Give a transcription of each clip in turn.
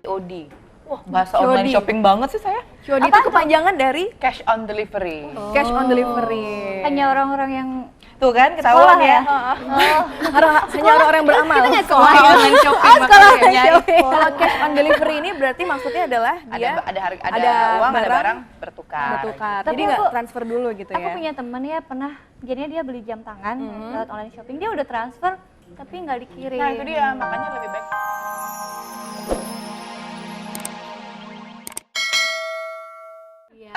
COD. Wah, bahasa COD. online shopping banget sih saya. COD itu kepanjangan dari Cash on delivery. cash on delivery. Hanya orang-orang yang Tuh kan, ketahuan ya. Hanya orang-orang yang beramal. sekolah online shopping Sekolah makanya. shopping. Kalau cash on delivery ini berarti maksudnya adalah dia Ada uang, ada barang bertukar. bertukar. Tapi Jadi nggak aku- transfer dulu gitu aku ya. punya temen ya pernah jadinya dia beli jam tangan lewat online shopping, dia udah transfer tapi nggak dikirim. Nah, itu dia, makanya lebih baik. Ya,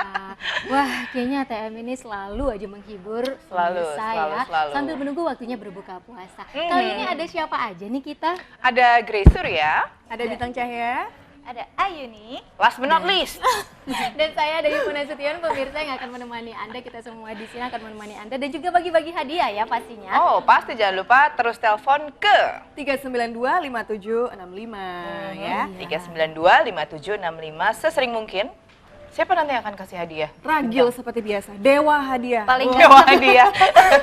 wah kayaknya ATM ini selalu aja menghibur pemirsa ya, selalu. sambil menunggu waktunya berbuka puasa. Kali ini ada siapa aja nih kita? Ada Grace ya. Ada bintang cahaya. Ada Ayu nih. Last but not least. Dan saya dari Punasution, pemirsa yang akan menemani Anda, kita semua di sini akan menemani Anda dan juga bagi-bagi hadiah ya pastinya. Oh, pasti jangan lupa terus telepon ke 392-5765 ya. 392-5765 sesering mungkin. Siapa nanti yang akan kasih hadiah? Ragil seperti biasa. Dewa hadiah. Paling Dewa hadiah.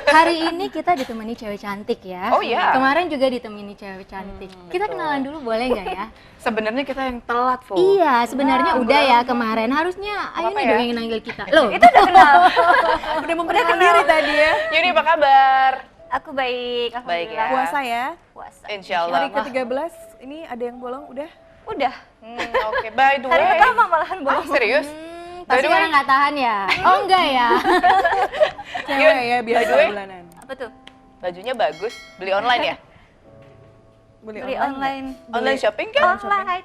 Hari ini kita ditemani cewek cantik ya. Oh, iya. Kemarin juga ditemani cewek cantik. Kita kenalan dulu boleh nggak ya? Sebenarnya kita yang telat, Fu. Iya, sebenarnya udah ya kemarin. Harusnya Ayu Apa nih ya? dong yang nanggil kita. Loh, itu udah kenal. Udah memperkenalkan diri tadi ya. Yuni, apa kabar? Aku baik, Baik ya. alhamdulillah. Puasa ya. Puasa. Insya Allah. Hari ke-13 ini ada yang bolong udah. Udah. Oke, by the way. Hari pertama malahan Ah, bolong. serius? pasti By the way- karena nggak tahan ya. Oh enggak ya. Cewek ya by biasa the way, bulanan. Apa tuh? Bajunya bagus. Beli online ya? Beli Beli online. Online shopping kan? Online.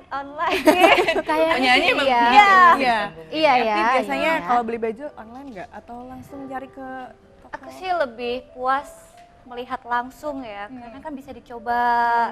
Kayak Penyanyi emang ya. begitu. Iya. Iya ya. Tapi biasanya iya. kalau beli baju online nggak? Atau langsung cari ke toko? Aku sih lebih puas melihat langsung ya, karena kan bisa dicoba.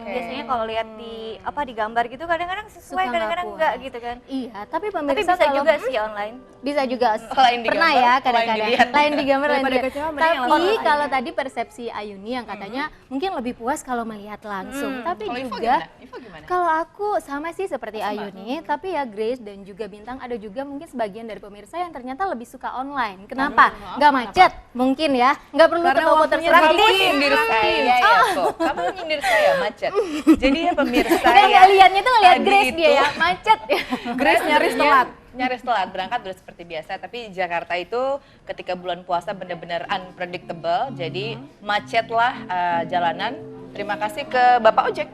Biasanya kalau lihat di di gambar gitu kadang-kadang sesuai, Suka nggak kadang-kadang puas. enggak gitu kan. Iya, tapi Tapi pemirsa bisa kalau- juga sih online. Bisa juga. Selain di Pernah gambar, ya selain kadang-kadang. dilihat. Lain di gambar lain Daripada dilihat. kecewa, mending yang Tapi langsung. kalau tadi persepsi Ayuni yang katanya mungkin lebih puas kalau melihat langsung. Tapi Kalau Ivo juga gimana? Ivo gimana? kalau aku sama sih seperti Ayuni, tapi ya Grace dan juga Bintang ada juga mungkin sebagian dari pemirsa yang ternyata lebih suka online. Kenapa? Nggak macet mungkin ya. Nggak perlu ke Karena toko waktunya terserah. Kamu nyindir saya ya kok. Kamu nyindir saya macet. Jadi ya pemirsa Dan ya. nggak lihatnya tuh ngeliat tadi Grace dia itu- ya, macet ya. Grace nyaris telat. Nyaris telat, berangkat udah seperti biasa. Tapi Jakarta itu ketika bulan puasa benar-benar unpredictable. Jadi macetlah jalanan. Terima kasih ke Bapak Ojek.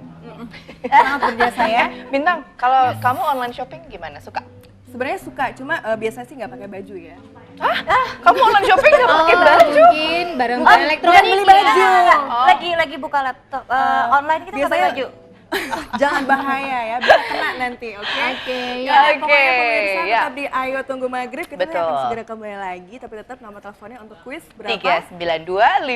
Sangat berjasa ya. Bintang, kalau kamu online shopping gimana? Suka? Sebenarnya suka, cuma biasanya sih nggak pakai baju ya. Kamu online shopping nggak pakai baju? Mungkin barang-barang elektronik. beli baju. Lagi buka laptop online kita nggak pakai biasanya- baju. Jangan bahaya ya, bisa kena nanti, oke? Oke, Ya, Oke, pokoknya pemirsa ya. tetap di Ayo Tunggu Maghrib, kita Betul. akan segera kembali lagi, tapi tetap nomor teleponnya untuk kuis berapa?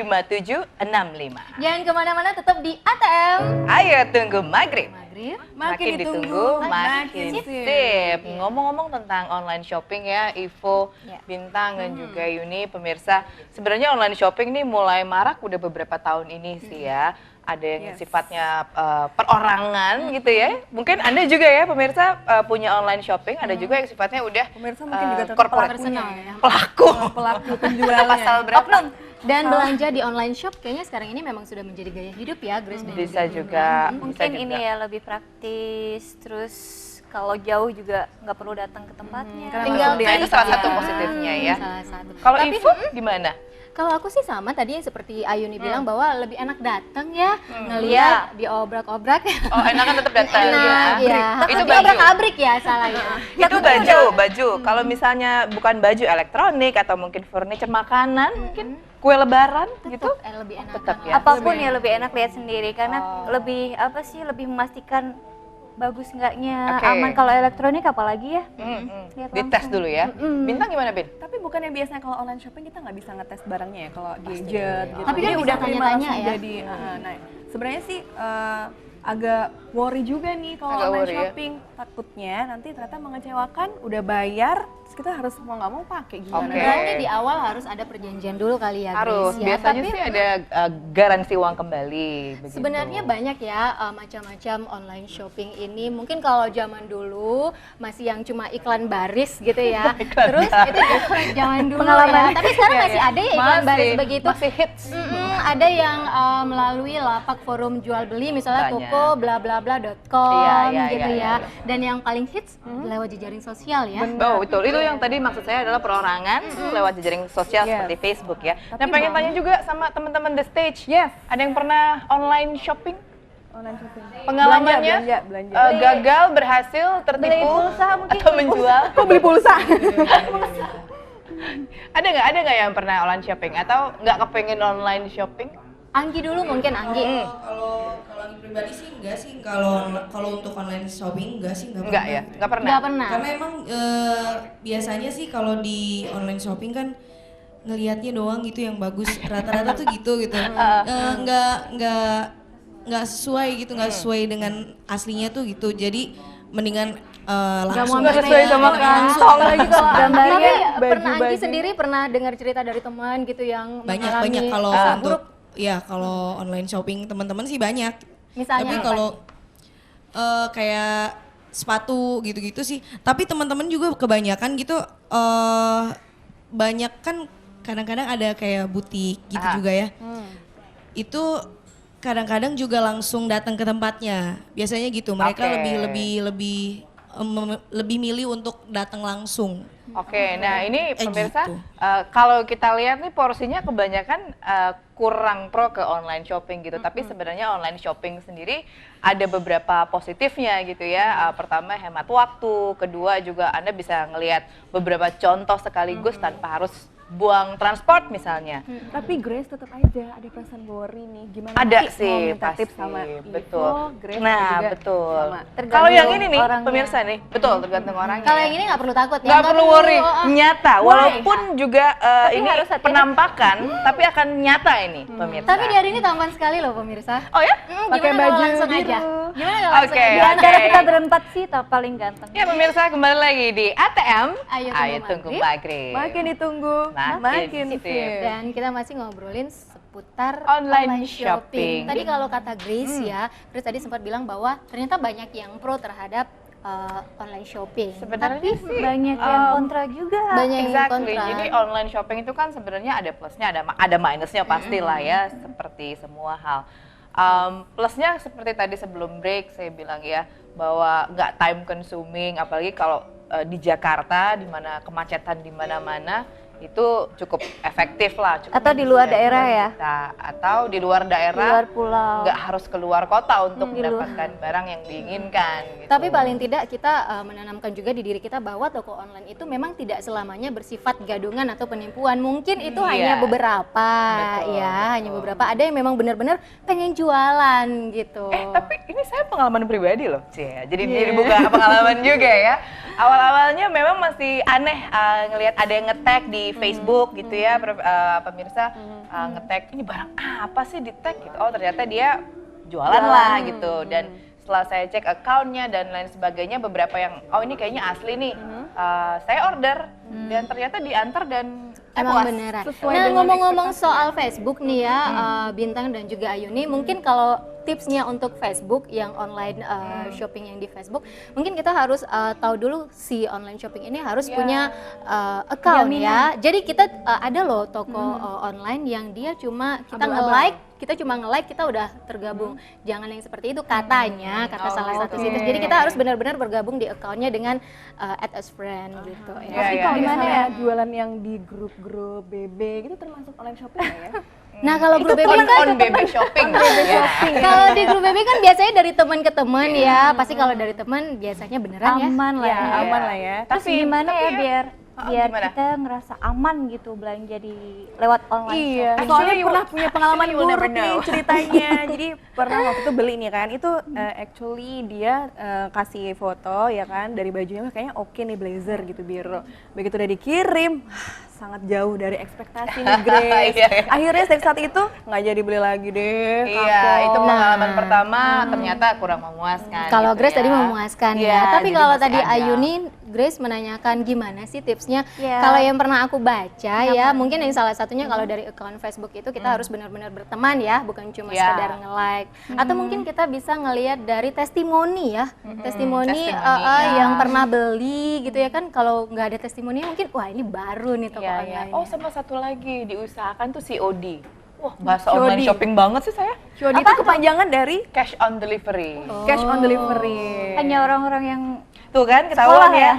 392-5765. Jangan kemana-mana, tetap di ATM. Ayo tunggu maghrib. Maghrib. Makin ditunggu, makin sip. Ngomong-ngomong tentang online shopping ya, Ivo, Ya. Bintang dan juga Yuni, pemirsa. Sebenarnya online shopping nih mulai marak udah beberapa tahun ini sih ya. Ada yang Yes. sifatnya perorangan gitu ya. Mungkin Anda juga ya pemirsa punya online shopping, ada juga yang sifatnya udah Pemirsa mungkin juga terkena corporate. Personal ya. Pelaku. Pelaku penjualnya. Pasal berapa? Dan belanja di online shop kayaknya sekarang ini memang sudah menjadi gaya hidup ya, Grace dan Bisa juga. bisa Mungkin juga. ini ya lebih praktis, terus kalau jauh juga nggak perlu datang ke tempatnya. karena Tinggal Nah, itu salah klik satu ya. positifnya ya. Salah satu. Kalau Tapi, Ivo gimana? kalau aku sih sama tadi yang seperti Ayuni bilang bahwa lebih enak datang ya, ngeliat diobrak-obrak. Oh, enakan tetap datang. Enak ya. Itu Tapi baju. obrak-abrik ya salahnya. Itu baju. Kalau misalnya bukan baju elektronik atau mungkin furniture makanan, mungkin kue lebaran gitu. Lebih enak. Tetap ya. Apapun ya lebih enak lihat sendiri karena lebih lebih memastikan bagus enggaknya, Oke. aman. Kalau elektronik apalagi ya. Lihat Dites langsung. dulu ya. Bintang gimana, Bin? Tapi bukannya biasanya kalau online shopping kita nggak bisa ngetes barangnya ya, kalau gadget gitu. Tapi kan Ini bisa udah terima tanya-tanya langsung ya. Jadi, nah sebenarnya sih agak worry juga nih kalau Agak online worry ya. shopping. Takutnya nanti ternyata mengecewakan, udah bayar, terus kita harus mau nggak mau pakai gimana? Oke. Berarti di awal harus ada perjanjian dulu kali ya, Harus. Grace, ya. Biasanya Tapi sih ada garansi uang kembali. Begitu. sebenarnya banyak ya macam-macam online shopping ini. Mungkin kalau zaman dulu masih yang cuma iklan baris gitu ya. Terus itu zaman dulu ya. Tapi sekarang masih ada ya iklan baris begitu. Masih hits. ada yang melalui lapak forum jual beli, misalnya Banyak. toko bla bla bla.com Iya, gitu iya. ya. Dan yang paling hits lewat jejaring sosial ya. Oh, betul. Itu yang tadi maksud saya adalah perorangan lewat jejaring sosial Yes. seperti Facebook ya. Tapi Nah, pengen Bang- tanya juga sama teman-teman The Stage. Yes. Ada yang pernah online shopping? Online shopping. Pengalamannya Belanja. gagal, berhasil, tertipu, pulsa mungkin. atau menjual? Kok beli pulsa? Ada nggak yang pernah online shopping atau nggak kepengen online shopping? Anggi dulu mungkin Anggi. Kalau Anggi pribadi sih enggak sih, kalau untuk online shopping enggak sih, Enggak ya, nggak pernah. Nggak pernah. Karena emang biasanya sih kalau di online shopping kan ngelihatnya doang gitu yang bagus, rata-rata tuh gitu. Nggak sesuai gitu, nggak sesuai dengan aslinya tuh gitu. Jadi mendingan langsung mau aja, sesuai sama kantong. Lagi kalau Tapi gambarnya pernah Anggi baju-baju. sendiri pernah dengar cerita dari teman gitu yang banyak kalau kesan untuk buruk? ya kalau online shopping teman-teman sih banyak. Misalnya Tapi apa? kalau kayak sepatu gitu-gitu sih. Tapi teman-teman juga kebanyakan gitu banyak kan kadang-kadang ada kayak butik gitu juga ya. Itu kadang-kadang juga langsung datang ke tempatnya. Biasanya gitu. Mereka Oke. lebih milih untuk datang langsung. Oke, nah ini pemirsa, gitu. kalau kita lihat nih porsinya kebanyakan kurang pro ke online shopping gitu. Tapi sebenarnya online shopping sendiri ada beberapa positifnya gitu ya. Pertama hemat waktu, kedua juga Anda bisa ngelihat beberapa contoh sekaligus tanpa harus buang transport misalnya. Tapi Grace tetap aja ada perasaan worry nih. Gimana Ada nanti sih mau minta pasti, tips sama betul. Ivo, Grace Nah, juga betul. sama. Kalau yang ini nih, orangnya. pemirsa nih, betul tergantung orangnya. Kalau yang ini nggak perlu takut ya. nggak perlu worry, nyata. Walaupun juga ini harus hati-hati. penampakan, tapi akan nyata ini pemirsa. Tapi di hari ini tampan sekali loh pemirsa. Oh ya? Pakai Gimana kalau baju langsung biru. aja? Gimana kalau langsung Oke, aja? Di antara kita berempat sih paling ganteng. Ya pemirsa kembali lagi di ATM. Ayo Tunggu Maghrib. Maghrib. Makin ditunggu, makin sip. sip. Dan kita masih ngobrolin seputar Online shopping. Tadi kalau kata Grace ya, Grace tadi sempat bilang bahwa ternyata banyak yang pro terhadap online shopping. Sebenarnya sih Banyak yang kontra juga. Banyak yang exactly. kontra. Jadi online shopping itu kan sebenarnya ada plusnya, ada minusnya pastilah ya, seperti semua hal. Plusnya seperti tadi sebelum break saya bilang ya, bahwa nggak time consuming, apalagi kalau di Jakarta, di mana kemacetan di mana-mana, itu cukup efektif lah. Cukup Atau di luar bisa daerah ya? kita. Atau di luar daerah, Di luar pulau. nggak harus keluar kota untuk Di luar. mendapatkan barang yang diinginkan. Gitu. Tapi paling tidak kita menanamkan juga di diri kita bahwa toko online itu memang tidak selamanya bersifat gadungan atau penipuan. Mungkin itu Iya. hanya beberapa, Betul, ya, hanya betul. beberapa. Ada yang memang benar-benar pengen jualan gitu. Tapi ini saya pengalaman pribadi loh, Cie. Jadi dibuka pengalaman juga ya. Awal-awalnya memang masih aneh ngelihat ada yang nge-tag di Facebook gitu ya, pemirsa nge-tag ini barang apa sih di tag gitu. Oh ternyata dia jualan lah gitu. Dan setelah saya cek account-nya dan lain sebagainya, beberapa yang oh ini kayaknya asli nih, saya order dan ternyata diantar dan saya Emang puas. beneran. Sesuai Nah dengan ngomong-ngomong soal Facebook nih ya, Bintang dan juga Ayuni, mungkin kalau tipsnya untuk Facebook yang online shopping yang di Facebook, mungkin kita harus tahu dulu si online shopping ini harus punya account ya. Jadi kita ada loh toko online yang dia cuma kita nge-like, kita udah tergabung. Jangan yang seperti itu katanya, kata salah satu situs. Jadi kita harus benar-benar bergabung di accountnya dengan add as friend gitu ya. Tapi Iya, kalau iya. misalnya jualan yang di grup-grup BB gitu termasuk online shopping nggak ya? Nah kalau grup BB On BB shopping. Ya. kalau di grup BB kan biasanya dari teman ke teman ya. Pasti kalau dari teman biasanya beneran ya. Aman lah Ya, ya. aman lah ya. Terus gimana tapi ya ya- biar gimana? kita ngerasa aman gitu belanja di lewat online Iya, shopping. soalnya Actually, pernah punya pengalaman you will never buruk nih know. ceritanya. Jadi pernah waktu itu beli nih kan, itu actually dia kasih foto ya kan dari bajunya, kayaknya oke nih blazer gitu biru. Begitu udah dikirim, sangat jauh dari ekspektasi nih Grace. Iya, iya. Akhirnya dari saat itu nggak jadi beli lagi deh. Iya, kapok. itu pengalaman pertama ternyata kurang memuaskan. Kalau gitu Grace ya. tadi memuaskan Iya, ya. Tapi jadi kalau masih tadi ada. Ayuni, Grace menanyakan gimana sih tipsnya. Iya. Kalau yang pernah aku baca ya, mungkin yang salah satunya kalau dari account Facebook itu kita harus benar-benar berteman ya, bukan cuma Iya. sekedar nge-like. Atau mungkin kita bisa ngelihat dari testimoni ya, testimoni Testimoni, ya. yang pernah beli gitu ya kan. Kalau nggak ada testimoni mungkin wah ini baru nih toko Iya, iya. online. Oh, sama satu lagi diusahakan tuh COD. Wah, bahasa online COD. shopping banget sih saya. COD itu kepanjangan dari Cash on delivery. cash on delivery. Hanya orang-orang yang Tuh kan ketahuan Sekolah ya. ya?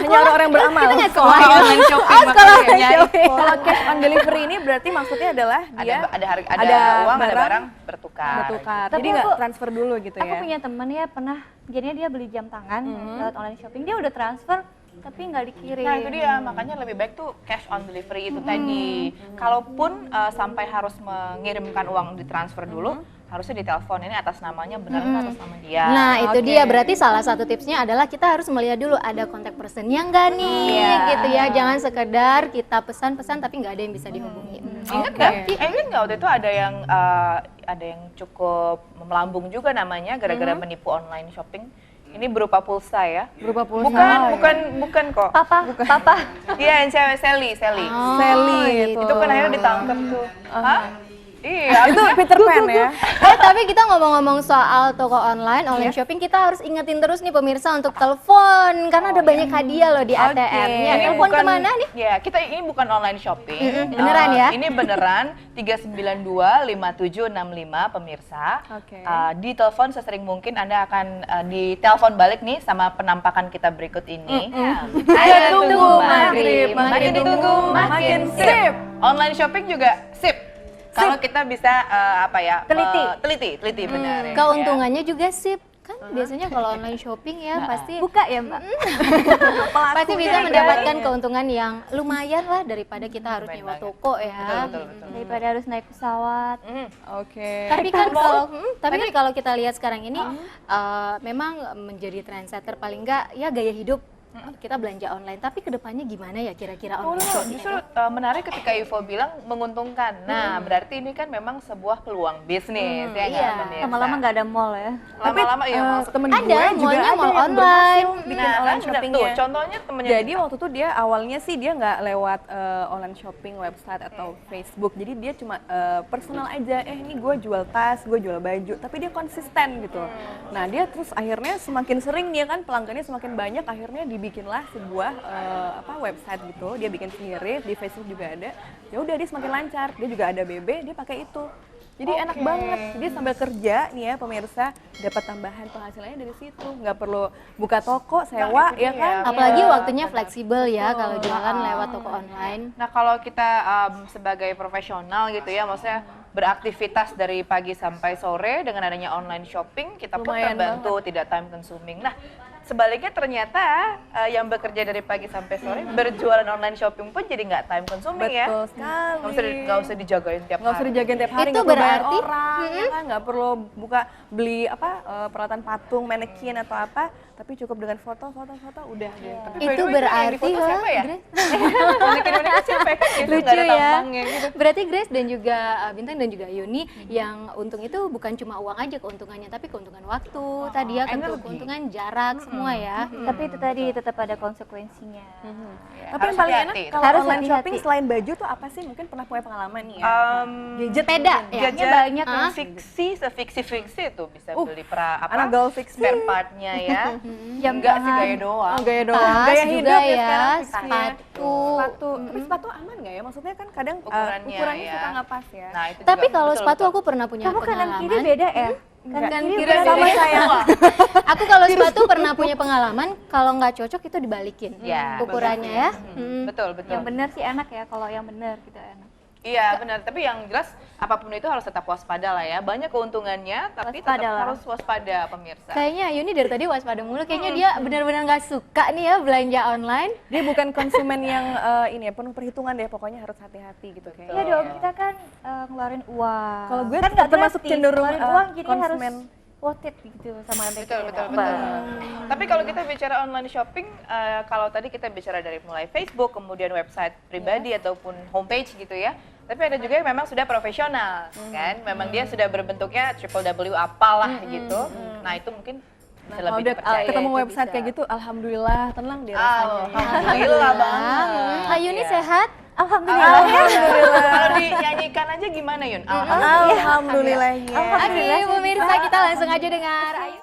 Hanya orang-orang beramal. Sekolah online shopping makanya. Kalau cash on delivery ini berarti maksudnya adalah dia Ada uang, ada barang bertukar. bertukar. Tapi Jadi nggak aku- transfer dulu gitu Aku ya. punya temen ya pernah, jadinya dia beli jam tangan lewat online shopping, dia udah transfer tapi nggak dikirim. Nah itu dia, makanya lebih baik tuh cash on delivery itu tadi. Kalaupun sampai harus mengirimkan uang ditransfer dulu, harusnya ditelepon ini atas namanya benar nggak atas nama dia. Nah itu Oke. dia, berarti salah satu tipsnya adalah kita harus melihat dulu ada kontak personnya nggak nih, gitu ya. Jangan sekedar kita pesan-pesan tapi nggak ada yang bisa dihubungi. Ingat nggak waktu itu ada yang cukup melambung juga namanya gara-gara menipu online shopping. Ini berupa pulsa ya. Berupa pulsa. Bukan kok. Papa. Iya, yang cewek Sally. Sally Itu kan akhirnya ditangkap tuh. Hah? Iya. Itu Peter Pan ya. Tapi kita ngomong-ngomong soal toko online shopping, kita harus ingetin terus nih pemirsa untuk telepon karena ada banyak hadiah loh di ATM-nya. Ini Telepon kemana nih? Ya, ini bukan online shopping. Beneran ya? Ini beneran 3925765 pemirsa. Oke. Di telepon sesering mungkin Anda akan ditelepon balik nih sama penampakan kita berikut ini. Ayo Tunggu tunggu maghrib, makin ditunggu makin sip. Online shopping juga sip. Kalau kita bisa teliti benar ya. Keuntungannya juga sip. Kan biasanya kalau online shopping ya pasti Buka ya Mbak? pasti bisa mendapatkan keuntungan yang lumayan lah daripada kita harus nyewa toko ya. Betul. Daripada harus naik pesawat. Oke. Tapi kan kalau kita lihat sekarang ini memang menjadi trendsetter paling enggak ya gaya hidup kita belanja online. Tapi kedepannya gimana ya kira-kira online shopping? Justru menarik ketika Ivo bilang menguntungkan. Nah, berarti ini kan memang sebuah peluang bisnis ya nggak, pemirsa? Lama-lama nggak ada mall ya. Lama-lama ya mau Temen Ada, gue juga mallnya ada mall yang online. berhasil bikin Nah, online kan shoppingnya. tuh contohnya temennya. Jadi waktu itu dia awalnya sih dia nggak lewat online shopping website atau Facebook. Jadi dia cuma personal aja. Ini gue jual tas, gue jual baju. Tapi dia konsisten gitu. Nah dia terus akhirnya semakin sering dia kan pelanggannya semakin banyak. Akhirnya dibikinlah sebuah website gitu. Dia bikin sendiri di Facebook juga ada. Ya udah dia semakin lancar. Dia juga ada BB. Dia pakai itu. Jadi enak banget. Dia sambil kerja nih ya pemirsa dapat tambahan penghasilannya dari situ. Nggak perlu buka toko, sewa itu ya dia. kan. Apalagi waktunya fleksibel ya kalau jualan lewat toko online. Nah, kalau kita sebagai profesional gitu ya, maksudnya beraktivitas dari pagi sampai sore dengan adanya online shopping, kita pun Lumayan terbantu, tidak time consuming. Nah, sebaliknya ternyata yang bekerja dari pagi sampai sore berjualan online shopping pun jadi nggak time consuming ya. Betul sekali. Nggak usah dijagain tiap Nggak usah hari. dijagain tiap hari, Itu nggak perlu bayar berarti- orang, ya kan? Nggak perlu beli peralatan patung, manekin atau apa, tapi cukup dengan foto udah deh. Tapi by the Itu way, yang berarti difoto siapa ya? Grace, Manekin-manekin siapa ya? Itu lucu nggak ada ya. tampangnya gitu. Berarti Grace dan juga Bintang dan juga Yuni yang untung itu bukan cuma uang aja keuntungannya, tapi keuntungan waktu tadi ya, keuntungan jarak semua ya. Tapi itu tadi tetap ada konsekuensinya. Ya, Tapi harus yang paling enak hati-hati. kalau Harus online hati-hati. shopping selain baju tuh apa sih? Mungkin pernah punya pengalaman nih ya. Gadget Sepeda ya. gadget banyak ya. fiksi, sefiksi-fiksi tuh bisa beli anak gaul fiksi. spare part-nya ya. Jam Enggak sih tangan. gaya doang. Gaya doang, Tas gaya juga hidup ya, sekarang fiksi ya. sepatu. Tapi sepatu aman nggak ya? Maksudnya kan kadang Ukurannya ukurannya ya. suka nggak pas ya. Nah, itu Tapi juga, kalau betul, sepatu betul. aku pernah punya Kamu kanan kiri pengalaman. beda ya? Kanan kiri kiri sama saya. Aku kalau sepatu pernah punya pengalaman, kalau nggak cocok itu dibalikin Ya, ukurannya ya. Betul, betul. Yang benar sih enak ya, kalau yang benar gitu enak. Iya benar, tapi yang jelas apapun itu harus tetap waspada lah ya. Banyak keuntungannya, tapi Waspada tetap lah. harus waspada pemirsa. Kayaknya Yuni dari tadi waspada mulu, kayaknya dia benar-benar nggak suka nih ya belanja online. Dia bukan konsumen yang ini ya penuh perhitungan deh, pokoknya harus hati-hati gitu Iya kayaknya. dong, kita kan ngeluarin uang. Kalau gue kan nggak termasuk gratis, cenderung, ngeluarin uang jadi konsumen. harus worth it gitu sama yang Betul, bikin betul, apa. betul. Tapi kalau kita bicara online shopping, kalau tadi kita bicara dari mulai Facebook, kemudian website pribadi ataupun homepage gitu ya. Tapi ada juga yang memang sudah profesional, kan? Memang dia sudah berbentuknya www apalah gitu. Nah itu mungkin bisa Kalau lebih udah dipercaya. ketemu itu website bisa. kayak gitu, alhamdulillah tenang deh rasanya. Alhamdulillah banget. Kak Yuni Iya. sehat? Alhamdulillah. Kalau dinyanyikan aja gimana Yun? Alhamdulillahnya. Oke, pemirsa kita langsung aja dengar. Ayo.